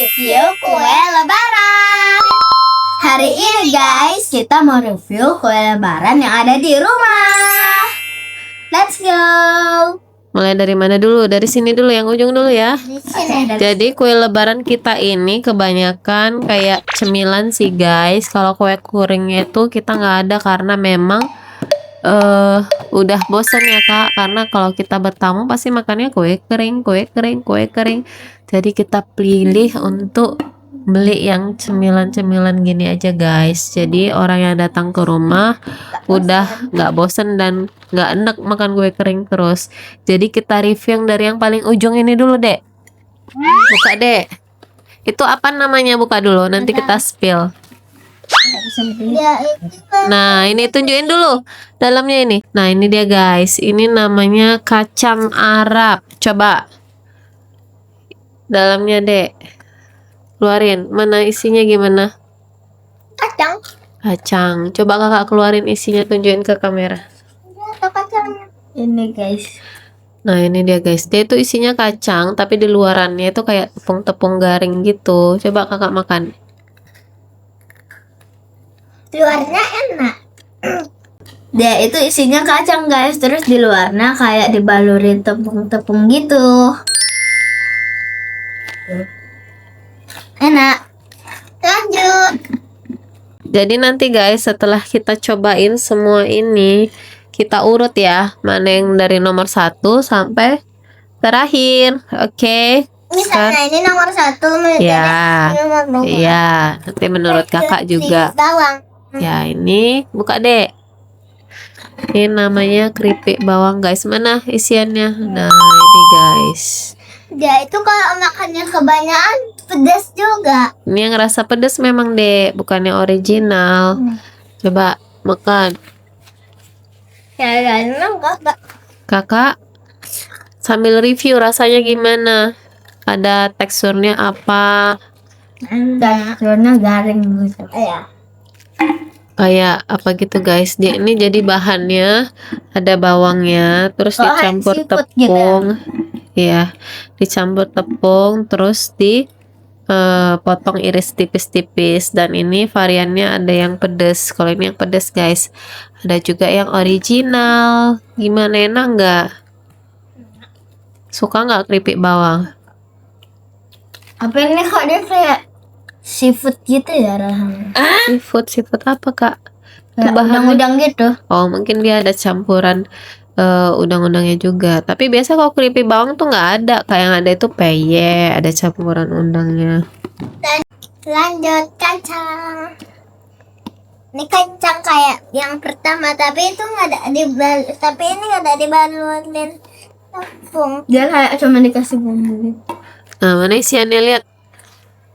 review kue lebaran. Hari ini guys, kita mau review kue lebaran yang ada di rumah. Let's go. Mulai dari mana dulu? Dari sini dulu, yang ujung dulu ya. Jadi kue lebaran kita ini kebanyakan kayak cemilan sih guys. Kalau kue keringnya itu kita nggak ada karena memang udah bosan ya kak. Karena kalau kita bertamu pasti makannya kue kering, kue kering, kue kering. Jadi kita pilih untuk beli yang cemilan-cemilan gini aja guys. Jadi orang yang datang ke rumah udah nggak bosen dan nggak enak makan kue kering terus. Jadi kita review yang dari yang paling ujung ini dulu dek. Buka dek. Itu apa namanya, buka dulu nanti kita spill. Nah ini tunjukin dulu dalamnya ini. Nah ini dia guys. Ini namanya kacang Arab. Coba dalamnya dek, keluarin. Mana isinya gimana? Kacang. Kacang. Coba kakak keluarin isinya, tunjukin ke kamera. Atau kacangnya? Ini guys. Nah ini dia guys. Dia itu isinya kacang, tapi di luarannya itu kayak tepung-tepung garing gitu. Coba kakak makan. Luarnya enak. Dia itu isinya kacang guys, terus di luarnya kayak dibalurin tepung-tepung gitu. Enak. Lanjut. Jadi nanti guys, setelah kita cobain semua ini, kita urut ya, mana yang dari nomor 1 sampai terakhir. Oke. Misalnya ini nomor 1, Ya. nomor 2. Iya, nanti menurut kakak juga. Bawang. Ya, ini buka deh. Ini namanya keripik bawang guys. Mana isiannya? Nah, ini guys. Dia itu kalau makannya kebanyakan pedas juga. Ini yang rasa pedas memang deh, bukannya original. Coba makan. Ya, enggak. Kakak sambil review rasanya gimana? Ada teksturnya apa? Teksturnya garing gitu. Iya. Kayak apa gitu guys. Dia ini jadi bahannya ada bawangnya, terus Bahan dicampur seafood gitu tepung. Ya, dicampur tepung, terus potong iris tipis-tipis. Dan ini variannya ada yang pedas. Kalau ini yang pedas guys. Ada juga yang original. Gimana, enak nggak? Suka nggak keripik bawang? Apa ini kok dia kayak seafood gitu ya rasanya? Seafood apa kak? Kayak Bahannya- udang-udang gitu. Oh mungkin dia ada campuran udang-udangnya juga. Tapi biasa kalau keripik bawang tuh nggak ada. Kayak yang ada itu peye, ada campuran udangnya. Lanjut kacang. Ini kacang kayak yang pertama, tapi itu nggak ada tapi ini nggak ada dibalurin tepung. Dia kayak cuma dikasih bumbu gitu. Nah mana isiannya, lihat.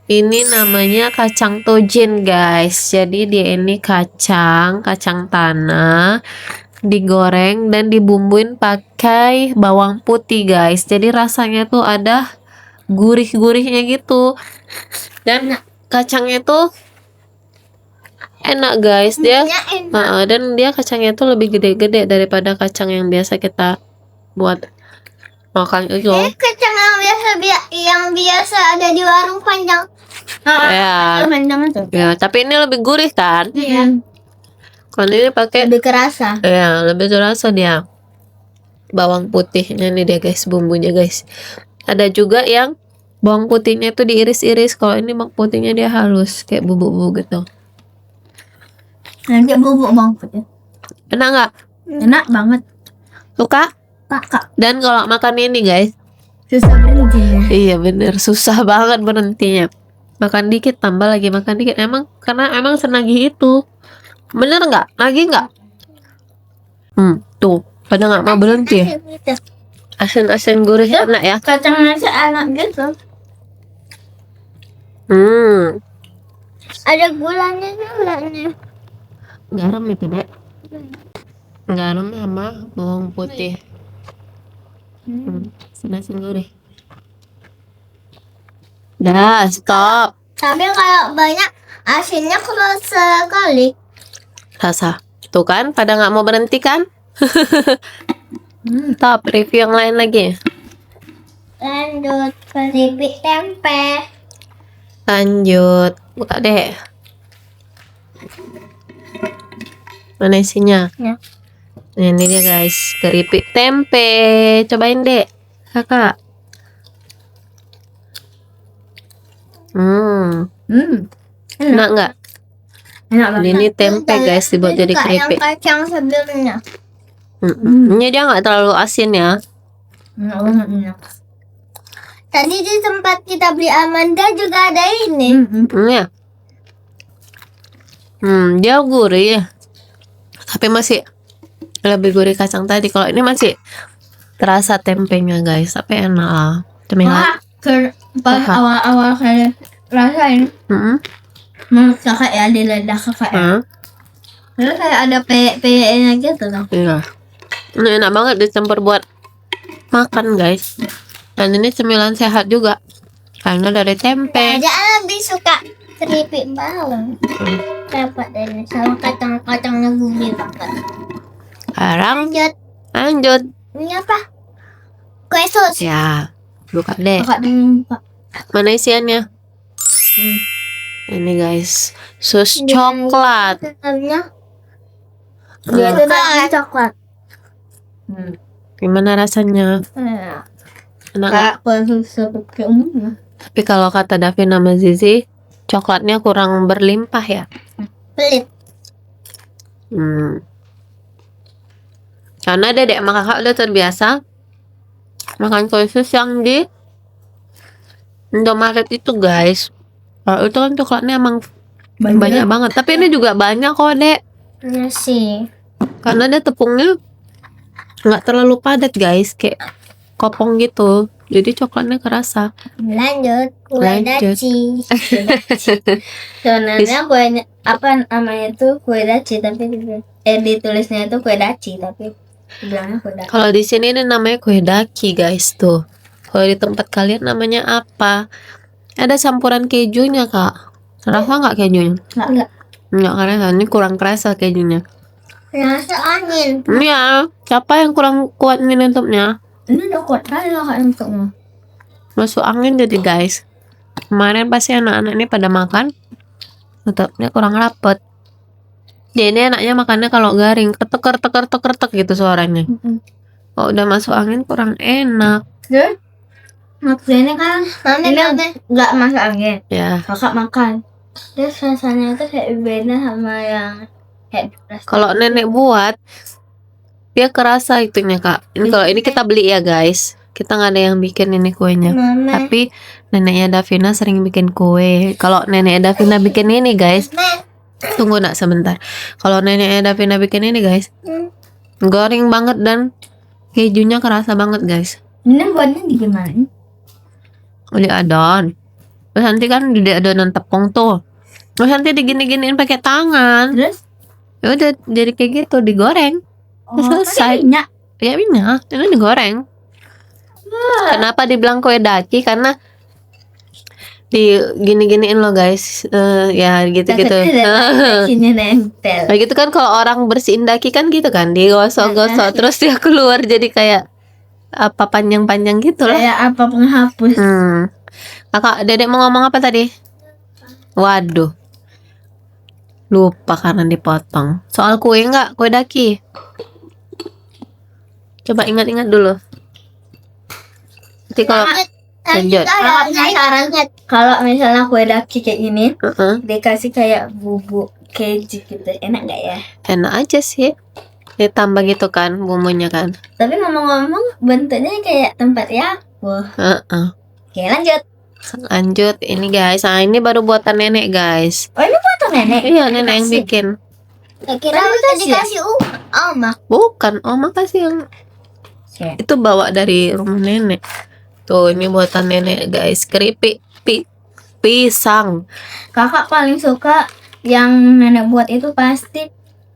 Ini namanya kacang tojen guys. Jadi dia ini kacang tanah digoreng dan dibumbuin pakai bawang putih guys. Jadi rasanya tuh ada gurih-gurihnya gitu. Dan kacangnya tuh enak guys. Dia Enak. dan dia kacangnya tuh lebih gede-gede daripada kacang yang biasa kita buat makan itu. Kacang yang biasa ada di warung panjang. Ya. Panjang itu. Ya, tapi ini lebih gurih kan? Iya. Kalau ini pakai Lebih kerasa. ya, lebih terasa dia. Bawang putihnya nih dia guys, bumbunya guys. Ada juga yang bawang putihnya itu diiris-iris. Kalau ini bawang putihnya dia halus kayak bubuk-bubuk gitu. Nanti bubuk bawang putih. Enak nggak? Enak banget. Suka? Kakak. Dan kalau makan ini guys, Susah berhenti ya. iya bener, susah banget berhentinya. Makan dikit, tambah lagi, makan dikit. Karena emang senagih itu. Bener nggak? Nagih nggak? Tuh, pada nggak mau berhenti ya? Asin-asin gurih enak ya. Kacangnya enak gitu. Ada gulanya juga nih. Garam itu dek. Garam sama bawang putih. Asin-asin gurih. Dah, stop. Tapi kalau banyak asinnya kerasa sekali. Rasa. Tuh kan, pada nggak mau berhenti kan? Stop, review yang lain lagi. Lanjut keripik tempe. Lanjut. Buka deh. Mana isinya? Ya. Nah, ini dia guys, keripik tempe. Cobain deh, kakak. Enak nggak? Enak banget. Ini tempe guys, dibuat jadi keripik. Yang kacang sebelumnya. Ini dia nggak terlalu asin ya. Enak banget enak. Tadi di tempat kita beli Amanda juga ada ini. Ya. Dia gurih, tapi masih lebih gurih kacang tadi. Kalau ini masih terasa tempenya guys, tapi enak lah. Cemilan. Pas Apa? awal-awal kayak rasain Mm-mm. menurut kakak ya di lidah kakak ya. Terus kayak ada peyeknya gitu loh. Iya. Ini enak banget dicampur buat makan guys. Dan ini cemilan sehat juga karena dari tempe. Aja lebih suka keripik bawang. Dapat ini sama kacang-kacangnya gurih banget. Sekarang Lanjut. lanjut. Ini apa? Kue sus. Ya, buka deh. Kakak dulu Pak. Mana isiannya? Ini guys, sus coklat. Dalamnya Dia itu dalamnya coklat. Gimana rasanya? Enak nggak? Kayak kue susu seperti umumnya. Tapi kalau kata Davin sama Zizi, coklatnya kurang berlimpah ya. pelit. Karena dedek sama kakak udah terbiasa makan kue sus yang di Indomaret itu guys. Kalau itu kan coklatnya emang banyak banget. Tapi ini juga banyak kok dek. Iya sih. Karena dia tepungnya nggak terlalu padat guys, kayak kopong gitu. Jadi coklatnya kerasa. Lanjut. Kue Lanjut. daci. Sebenarnya kuenya apa namanya tuh kue daci tapi ditulisnya itu kue daci tapi bilangnya kue daci. Kalau di sini ini namanya kue daki guys tuh. Kalau di tempat kalian namanya apa? Ada campuran kejunya kak. Rasa nggak kejunya? Enggak. Nggak kerasa. Ini kurang kerasa kejunya. Rasa angin. Iya. Siapa yang kurang kuat nginutupnya? Ini udah kuat kali lah kak untuknya. Masuk angin jadi guys. Kemarin pasti anak-anak ini pada makan. Tutupnya kurang rapet. Jadi ini enaknya makannya kalau garing. Ketek gitu suaranya. Kalau udah masuk angin kurang enak. Terus maksudnya kan Mami, ini mami. nggak masuk angin. Ya. Kakak makan. Terus rasanya itu kayak beda sama yang kayak di plastik. Kalau nenek buat, dia kerasa itunya kak. Ini kalau ini kita beli ya guys. Kita nggak ada yang bikin ini kuenya. Mama. Tapi neneknya Davina sering bikin kue. Kalau neneknya Davina bikin ini guys, tunggu nak sebentar. Kalau neneknya Davina bikin ini guys, goreng banget dan kejunya kerasa banget guys. Ini buatnya di gimana? Beli adon. Terus nanti kan di adonan tepung tuh. Terus nanti digini-giniin pakai tangan. Terus Ya udah jadi kayak gitu digoreng. Selesai. pakai minyak. Ya minyak, ini digoreng. Kenapa dibilang kue daki? Karena di gini-giniin loh guys. Ya gitu-gitu. Sini nempel. Nah gitu kan kalau orang bersihin daki kan gitu kan, digosok-gosok terus dia keluar jadi kayak apa panjang-panjang gitu lah. Kayak apa penghapus. Kakak, dedek mau ngomong apa tadi? Waduh, lupa karena dipotong. Soal kue nggak? Kue daki. Coba ingat-ingat dulu. Nanti kalau lanjut. Kakak penasaran kalau misalnya kue daki kayak gini dikasih kayak bubuk keju gitu, enak nggak ya? Enak aja sih. Ditambah gitu kan bumbunya kan. Tapi ngomong-ngomong bentuknya kayak tempat ya. Wah. Oke lanjut. Lanjut ini guys. Nah ini baru buatan nenek guys. Oh ini buatan nenek? Iya nenek yang Kasih. bikin. Kira tadi dikasih oma. Bukan, oma kasih yang itu bawa dari rumah nenek. Tuh ini buatan nenek guys. Keripik pisang. Kakak paling suka yang nenek buat itu pasti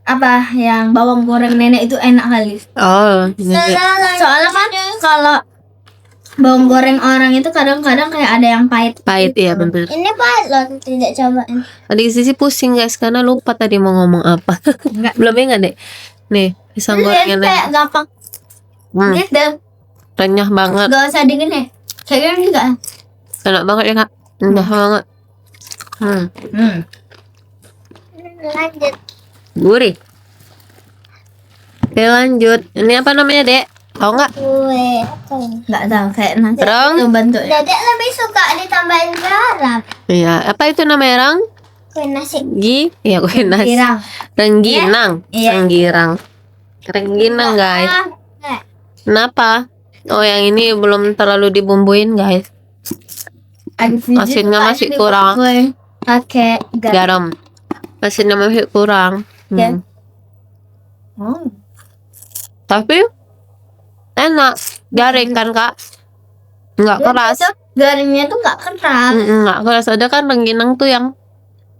apa yang bawang goreng nenek itu enak kali. Oh, ini Soalnya kan kalau bawang goreng orang itu kadang-kadang kayak ada yang pahit. pahit ya bener. Ini balon tidak cobain. Tadi sisi pusing guys karena lupa tadi mau ngomong apa. Enggak. Belum ingat deh. Nih pisang gorengnya Ini kayak gampang gitu. renyah banget. Gak usah dingin ya. Kayak gini enggak? Enak banget ya kak. Enak banget. Lanjut. Gurih. Oke, lanjut. Ini apa namanya, Dek? Tahu nggak? Kue apa ini? Nggak tahu kayak nasi Rong? itu bentuknya. Dedek lebih suka ditambahin garam. Iya, apa itu namanya, Rang? Kue nasi. Iya, kue nasi. Girang. Rengginang. Iya. Rengginang, guys. Enggak. Kenapa? Oh, yang ini belum terlalu dibumbuin, guys. Asinnya masih kurang. Pakai garam. Garam. Asinnya masih kurang. Ya. Oh. Tapi enak. Garing kan, Kak? Nggak keras. Garingnya tuh nggak keras. Nggak keras. Ada kan rengginang tuh yang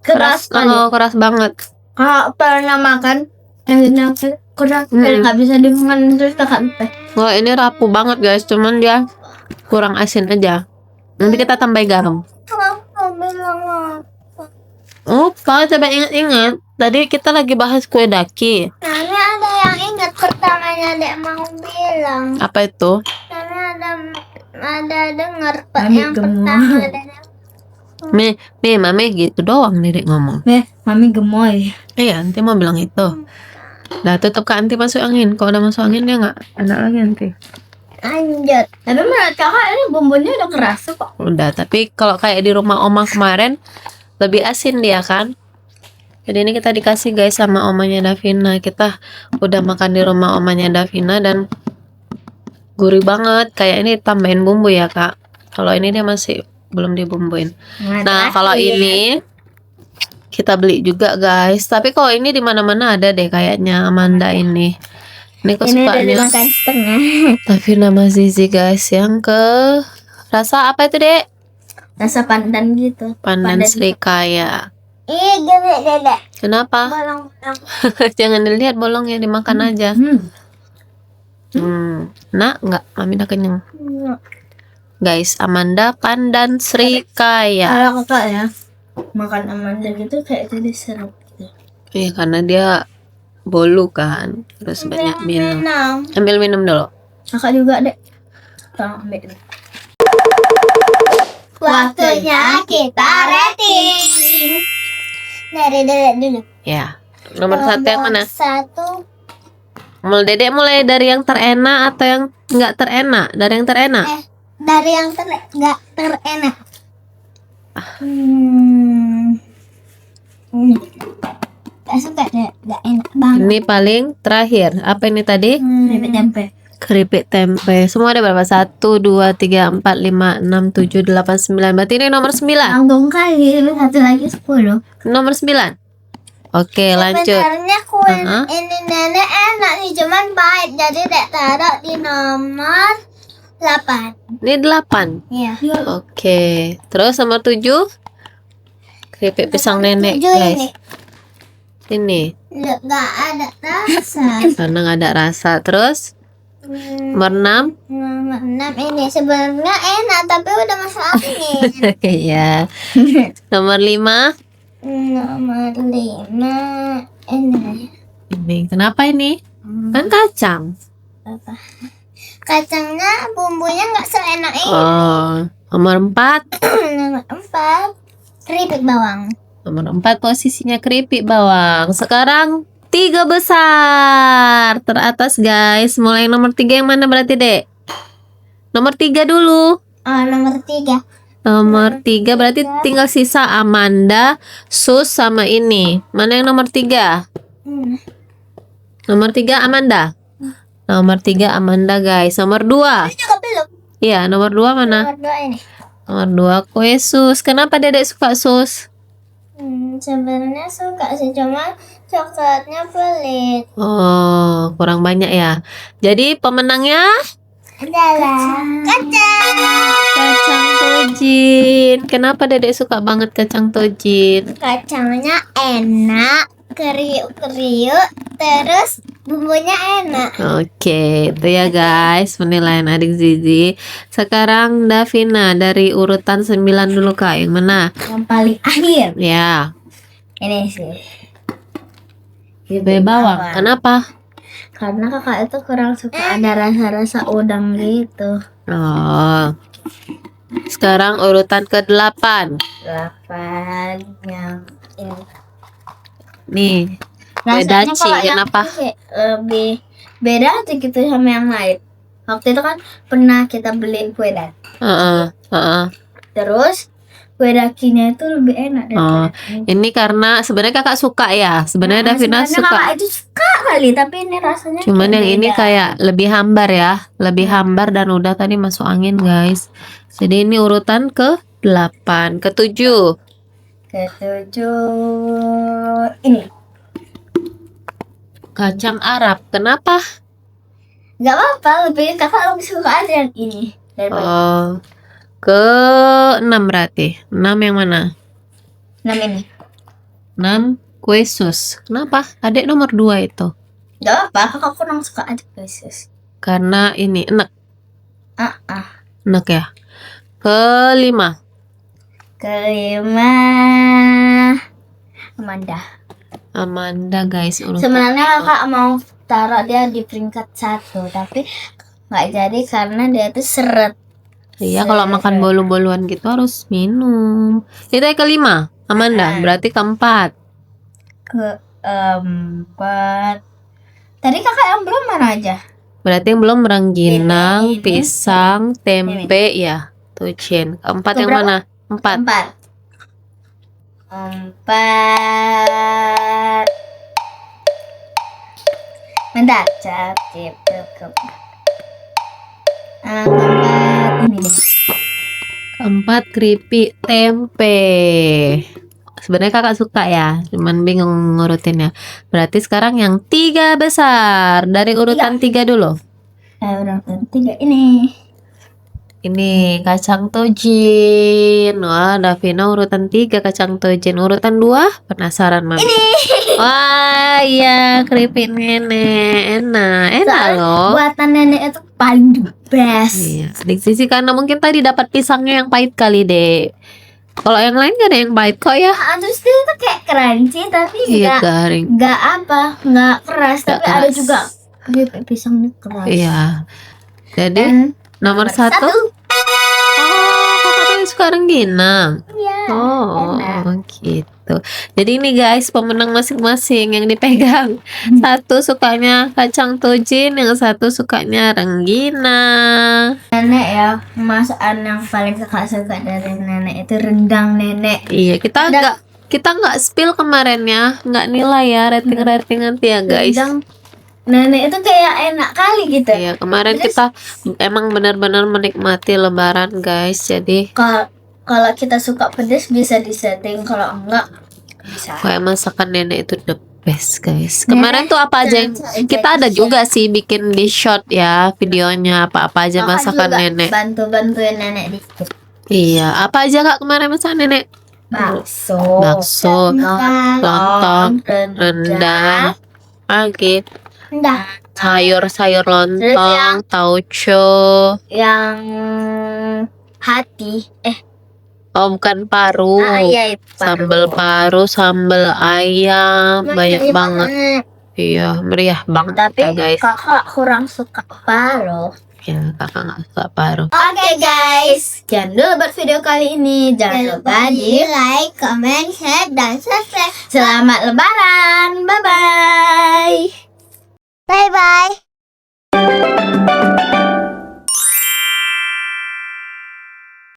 Keras kali. Oh, keras banget. Kalau pernah makan yang keras kayak nggak bisa dimakan terus kakak teh. Wah, ini rapuh banget, guys. Cuman dia kurang asin aja. Nanti kita tambah garam. Kenapa bilang apa? Oh, Pak, coba ingat-ingat. Tadi kita lagi bahas kue daki. Karena ada yang ingat pertamanya Dek mau bilang. Apa itu? Karena ada dengar Pak Mami yang gemoy. pertama Dek. Mami gitu doang Dedek ngomong. Mami gemoy. Iya, nanti mau bilang itu. Nah, tutup ke anti masuk angin. Kalau udah masuk angin dia nggak enak lagi nanti. Lanjut. Tapi menurut kakak ini bumbunya udah keras kok. Udah, tapi kalau kayak di rumah oma kemarin lebih asin dia kan. Jadi ini kita dikasih guys sama omanya Davina. Kita udah makan di rumah omanya Davina dan gurih banget. Kayak ini tambahin bumbu ya, Kak. Kalau ini dia masih belum dibumbuin. Nah, kalau ini kita beli juga guys. Tapi kalau ini di mana-mana ada deh kayaknya Amanda ini. Ini ini udah kesukaannya dimakan setengah. Davina sama Zizi guys. Yang ke rasa apa itu, Dek? Rasa pandan gitu. Pandan Srikaya. Ih, gede Dedek. Kenapa? Bolong-bolong. Jangan dilihat bolongnya, dimakan aja. Nah, enggak, Mami udah kenyang. Guys, Amanda Pandan Srikaya. Kalau kakak ya makan Amanda gitu kayak tadi serap gitu. Iya, karena dia bolu kan. Terus banyak minum. Ambil minum dulu. Kakak juga deh. Tolong ambil. Waktunya kita rating. Dari Dedek dulu. Ya. Nomor satu yang mana? Satu. Dedek mulai dari yang terenak atau yang nggak terenak? Dari yang terenak. Dari yang nggak terenak. Gak suka deh, gak enak banget. Ini paling terakhir. Apa ini tadi? Keripik tempe. Keripik tempe. Semua ada berapa? 1, 2, 3, 4, 5, 6, 7, 8, 9. Berarti ini nomor 9. Tanggung kali, lu satu lagi 10. Nomor 9. Oke, lanjut. Sebenarnya kue ini nenek enak sih, cuman pahit. Jadi Dek taruh di nomor 8. Ini 8. Iya. Oke. Terus nomor 7. Keripik pisang nenek, 7 guys. ini. Ini. Gak ada rasa. Karena nggak ada rasa. Terus nomor 6. Nomor 6 ini sebenarnya enak tapi udah masuk angin. Iya. Nomor 5. Nomor 5 ini. Ini. Kenapa ini? Kan kacang. Apa? Kacangnya bumbunya nggak seenak ini. Oh. Nomor 4. Nomor 4 keripik bawang. Nomor 4 posisinya keripik bawang. Sekarang 3 besar teratas guys. Mulai nomor 3 yang mana berarti, Dek? Nomor 3 dulu. Oh, nomor 3. Nomor 3 berarti tinggal sisa Amanda, Sus sama ini. Mana yang nomor 3? Nomor 3 Amanda. Nomor 3 Amanda guys. Nomor 2. Ini juga belum. Iya, nomor 2 mana? Nomor 2 ini. Nomor 2 kue sus. Kenapa Dedek suka sus? Sebenarnya suka sih, cuma coklatnya pelit. Oh, kurang banyak ya. Jadi pemenangnya Adalah kacang. kacang tojin. Kenapa Dedek suka banget kacang tojin? Kacangnya enak, kriuk-kriuk, terus bumbunya enak. Oke, itu ya guys penilaian adik Zizi. Sekarang Davina dari urutan 9 dulu Kak. Yang mana? Yang paling akhir. Ya, Ini sih. kue bawang. Kenapa? Karena kakak itu kurang suka ada rasa-rasa udang gitu. Oh, Sekarang urutan ke-8. 8 yang ini. Nih, Rasanya Ci, kalau yang kenapa? ini kayak lebih beda aja gitu sama yang lain. Waktu itu kan pernah kita beli kue daki. Heeh, heeh. Terus kue dakinya itu lebih enak Oh, daripada ini. ini karena sebenarnya kakak suka ya. Sebenarnya Nah, Davina sebenarnya suka. kakak itu suka kali, tapi ini rasanya Cuman kayak yang ini beda. kayak lebih hambar ya. Lebih Nah. hambar dan udah tadi masuk angin, guys. Jadi ini urutan ke-8. Ke-7. Ketujuh ini. Kacang Arab. Kenapa? Gak apa-apa, kakak lebih suka aja yang ini daripada Oh, ke-6 berarti. 6 yang mana? 6 ini. 6 kue sus. Kenapa? Adik nomor 2 itu. Gak apa, kakak kurang suka aja guys. Karena ini enak. Enak ya. ke-5. Kelima Amanda guys, urutan. sebenarnya kakak mau taruh dia di peringkat 1, tapi nggak jadi karena dia tuh seret. Iya, kalau makan bolu-boluan gitu harus minum. Itu yang ke-5, Amanda. Berarti ke-4. Keempat tadi kakak yang belum mana aja? Berarti yang belum rengginang, Ini. pisang, tempe ya. Tuh, Cin. Keempat yang Keberapa? mana? 4. Empat. Bentar, capcip cukup. Keempat ini deh. Keempat, keripik tempe. Sebenarnya kakak suka ya, cuman bingung ngurutinnya. Berarti sekarang yang 3 besar. Dari urutan 3 dulu. Urutan 3 ini. Ini kacang tojin. Wah, Davina urutan 3 kacang tojin. Urutan 2 penasaran mami. Ini. Wah, iya, keripik nenek. Enak Soalnya loh. buatan nenek itu paling the best. Iya, adik Sisi karena mungkin tadi dapat pisangnya yang pahit kali deh. Kalau yang lain gak ada yang pahit kok ya. Terus itu kayak crunchy tapi Iya, garing. nggak keras, Nggak tapi ada keras. juga keripik pisangnya keras. Iya. Jadi Dan nomor 1. Oh, kakak suka rengginang. Iya. Oh, enak. gitu. Jadi ini guys, pemenang masing-masing yang dipegang. Satu sukanya kacang tojin, yang satu sukanya rengginang. Nenek ya, masakan yang paling kakak suka dari nenek itu rendang nenek. Iya, kita nggak spill kemarin ya, nggak nilai ya rating nanti ya guys. Rendang nenek itu kayak enak kali gitu. Iya, kemarin Terus- kita emang benar-benar menikmati Lebaran guys. Jadi Kalau kita suka pedas bisa disetting, kalau enggak bisa. kayak masakan nenek itu the best guys. Kemarin tuh apa aja yang kita ada juga sih bikin di shot ya videonya, apa aja Kakak masakan juga nenek. bantuin nenek dikit. Iya, apa aja kak kemarin masakan nenek? Bakso, lontong, rendang, pagi, Enggak, sayur Terus lontong, tauco. yang hati. Oh, bukan paru. Iya itu Sambal paru, sambal ayam, banyak banget. Iya, meriah banget Tapi ya guys. kakak kurang suka paru. Ya, kakak nggak suka paru. Oke guys, sekian dulu buat video kali ini. Jangan lupa di like, comment, share, dan subscribe. Selamat Lebaran. Bye bye. Bye bye.